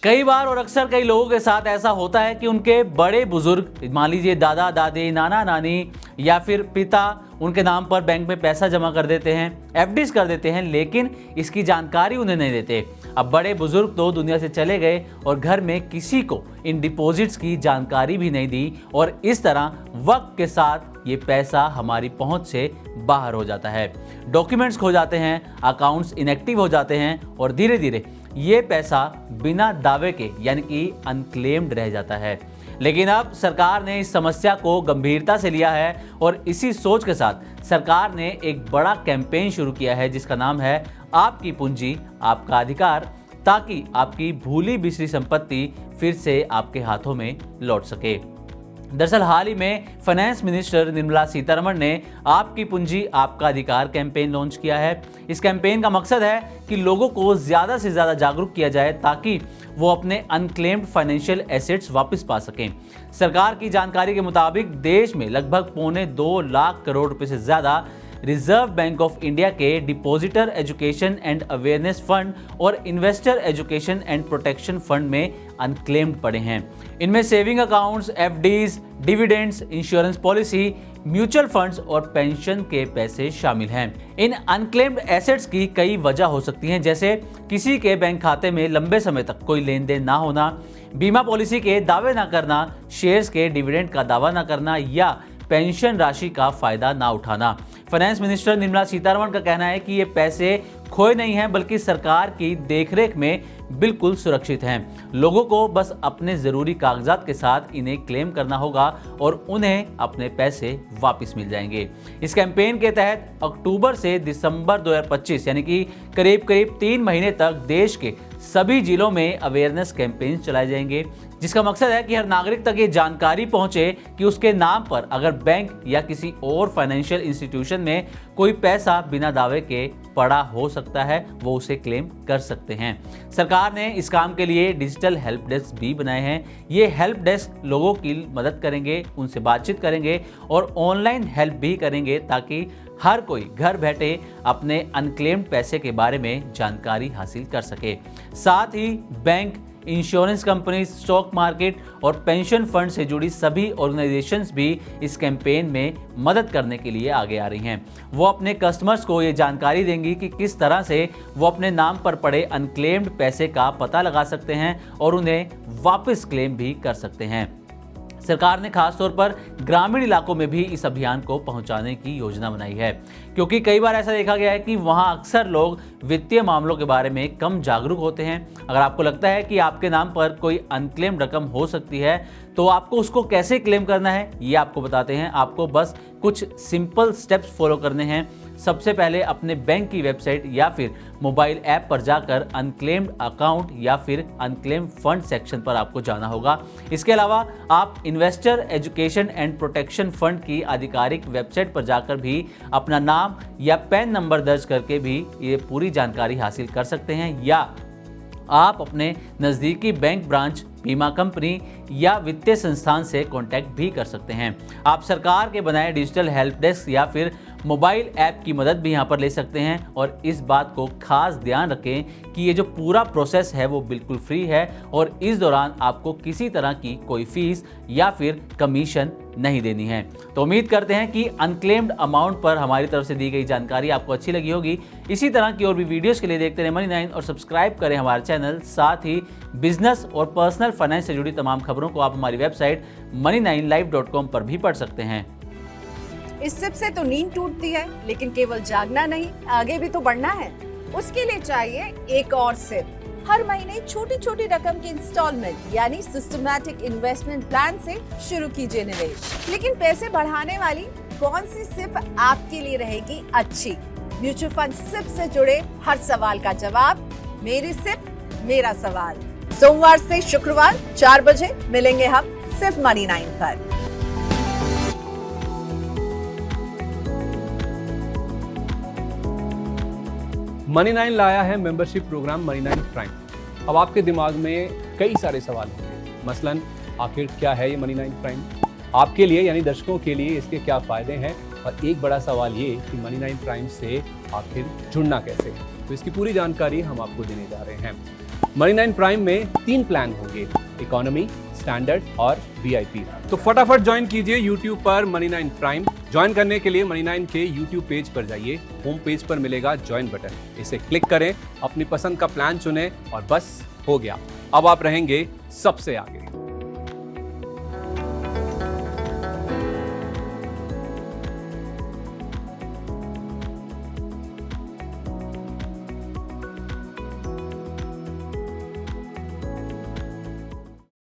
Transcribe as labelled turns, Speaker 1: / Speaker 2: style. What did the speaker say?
Speaker 1: कई बार और अक्सर कई लोगों के साथ ऐसा होता है कि उनके बड़े बुजुर्ग, मान लीजिए दादा दादी, नाना नानी या फिर पिता, उनके नाम पर बैंक में पैसा जमा कर देते हैं, एफडीज कर देते हैं, लेकिन इसकी जानकारी उन्हें नहीं देते। अब बड़े बुजुर्ग तो दुनिया से चले गए और घर में किसी को इन डिपॉजिट्स की जानकारी भी नहीं दी और इस तरह वक्त के साथ ये पैसा हमारी पहुंच से बाहर हो जाता है। डॉक्यूमेंट्स खो जाते हैं, अकाउंट्स इनएक्टिव हो जाते हैं और धीरे धीरे ये पैसा बिना दावे के यानी कि अनक्लेम्ड रह जाता है। लेकिन अब सरकार ने इस समस्या को गंभीरता से लिया है और इसी सोच के साथ सरकार ने एक बड़ा कैंपेन शुरू किया है जिसका नाम है आपकी पूंजी आपका अधिकार, ताकि आपकी भूली बिसरी संपत्ति फिर से आपके हाथों में लौट सके। दरअसल हाल ही में फाइनेंस मिनिस्टर निर्मला सीतारमण ने आपकी पूंजी आपका अधिकार कैंपेन लॉन्च किया है। इस कैंपेन का मकसद है कि लोगों को ज़्यादा से ज़्यादा जागरूक किया जाए ताकि वो अपने अनक्लेम्ड फाइनेंशियल एसेट्स वापस पा सकें। सरकार की जानकारी के मुताबिक देश में लगभग 2.25 लाख करोड़ रुपए से ज़्यादा रिजर्व बैंक ऑफ इंडिया के depositor education and awareness fund और investor education and protection fund में अनक्लेम्ड पड़े हैं। इनमें saving accounts, FDs, dividends, insurance policy, mutual funds और पेंशन के पैसे शामिल हैं। इन अनक्लेम्ड एसेट्स की कई वजह हो सकती हैं, जैसे किसी के बैंक खाते में लंबे समय तक कोई लेन देन ना होना, बीमा पॉलिसी के दावे ना करना, शेयर्स के डिविडेंड का दावा ना करना या पेंशन राशि का फायदा ना उठाना। फाइनेंस मिनिस्टर निर्मला सीतारमण का कहना है कि ये पैसे खोए नहीं हैं बल्कि सरकार की देखरेख में बिल्कुल सुरक्षित हैं। लोगों को बस अपने ज़रूरी कागजात के साथ इन्हें क्लेम करना होगा और उन्हें अपने पैसे वापस मिल जाएंगे। इस कैंपेन के तहत अक्टूबर से दिसंबर 2025 यानी कि करीब 3 महीने तक देश के सभी जिलों में अवेयरनेस कैंपेन चलाए जाएंगे, जिसका मकसद है कि हर नागरिक तक ये जानकारी पहुंचे कि उसके नाम पर अगर बैंक या किसी और फाइनेंशियल इंस्टीट्यूशन में कोई पैसा बिना दावे के पड़ा हो सकता है, वो उसे क्लेम कर सकते हैं। सरकार ने इस काम के लिए डिजिटल हेल्प डेस्क भी बनाए हैं। ये हेल्प डेस्क लोगों की मदद करेंगे, उनसे बातचीत करेंगे और ऑनलाइन हेल्प भी करेंगे ताकि हर कोई घर बैठे अपने अनक्लेम्ड पैसे के बारे में जानकारी हासिल कर सके। साथ ही bank, insurance company, stock market और पेंशन फंड से जुड़ी सभी ऑर्गेनाइजेशंस भी इस कैंपेन में मदद करने के लिए आगे आ रही हैं। वो अपने कस्टमर्स को ये जानकारी देंगी कि किस तरह से वो अपने नाम पर पड़े अनक्लेम्ड पैसे का पता लगा सकते हैं और उन्हें वापस क्लेम भी कर सकते हैं। सरकार ने खासतौर पर ग्रामीण इलाकों में भी इस अभियान को पहुंचाने की योजना बनाई है, क्योंकि कई बार ऐसा देखा गया है कि वहां अक्सर लोग वित्तीय मामलों के बारे में कम जागरूक होते हैं। अगर आपको लगता है कि आपके नाम पर कोई अनक्लेम्ड रकम हो सकती है तो आपको उसको कैसे क्लेम करना है ये आपको बताते हैं। आपको बस कुछ सिंपल स्टेप्स फॉलो करने हैं। सबसे पहले अपने बैंक की वेबसाइट या फिर मोबाइल ऐप पर जाकर अनक्लेम्ड अकाउंट या फिर अनक्लेम्ड फंड सेक्शन पर आपको जाना होगा। इसके अलावा आप investor education and protection fund की आधिकारिक वेबसाइट पर जाकर भी अपना नाम या पैन नंबर दर्ज करके भी ये पूरी जानकारी हासिल कर सकते हैं, या आप अपने नज़दीकी बैंक ब्रांच, बीमा कंपनी या वित्तीय संस्थान से कांटेक्ट भी कर सकते हैं। आप सरकार के बनाए डिजिटल हेल्प डेस्क या फिर मोबाइल ऐप की मदद भी यहाँ पर ले सकते हैं और इस बात को खास ध्यान रखें कि ये जो पूरा प्रोसेस है वो बिल्कुल फ्री है और इस दौरान आपको किसी तरह की कोई फीस या फिर कमीशन नहीं देनी है। तो उम्मीद करते हैं कि अनक्लेम्ड अमाउंट पर हमारी तरफ से दी गई जानकारी आपको अच्छी लगी होगी। इसी तरह की और भी वीडियोस के लिए देखते रहें मनी9 और सब्सक्राइब करें हमारे चैनल। साथ ही बिजनेस और पर्सनल फाइनेंस से जुड़ी तमाम खबरों को आप हमारी वेबसाइट money9live.com पर भी पढ़ सकते हैं।
Speaker 2: इस सिप से तो नींद टूटती है, लेकिन केवल जागना नहीं, आगे भी तो बढ़ना है। उसके लिए चाहिए एक और सिप। हर महीने छोटी छोटी रकम की इंस्टॉलमेंट यानी सिस्टमैटिक इन्वेस्टमेंट प्लान से शुरू कीजिए निवेश। लेकिन पैसे बढ़ाने वाली कौन सी सिप आपके लिए रहेगी अच्छी? म्यूचुअल फंड सिप से जुड़े हर सवाल का जवाब मेरी सिप मेरा सवाल। सोमवार से शुक्रवार 4 बजे मिलेंगे हम सिर्फ मनी9 पर।
Speaker 3: मनी9 लाया है मेंबरशिप प्रोग्राम मनी9 प्राइम। अब आपके दिमाग में कई सारे सवाल होंगे, मसलन आखिर क्या है ये मनी9 प्राइम, आपके लिए यानी दर्शकों के लिए इसके क्या फायदे हैं, और एक बड़ा सवाल ये कि मनी9 प्राइम से आखिर जुड़ना कैसे है। तो इसकी पूरी जानकारी हम आपको देने जा रहे हैं। मनी 9 प्राइम में 3 प्लान होंगे, इकोनॉमी, स्टैंडर्ड और वीआईपी। तो फटाफट ज्वाइन कीजिए YouTube पर मनी 9 प्राइम। ज्वाइन करने के लिए मनी 9 के YouTube पेज पर जाइए, होम पेज पर मिलेगा ज्वाइन बटन, इसे क्लिक करें, अपनी पसंद का प्लान चुनें और बस हो गया, अब आप रहेंगे सबसे आगे।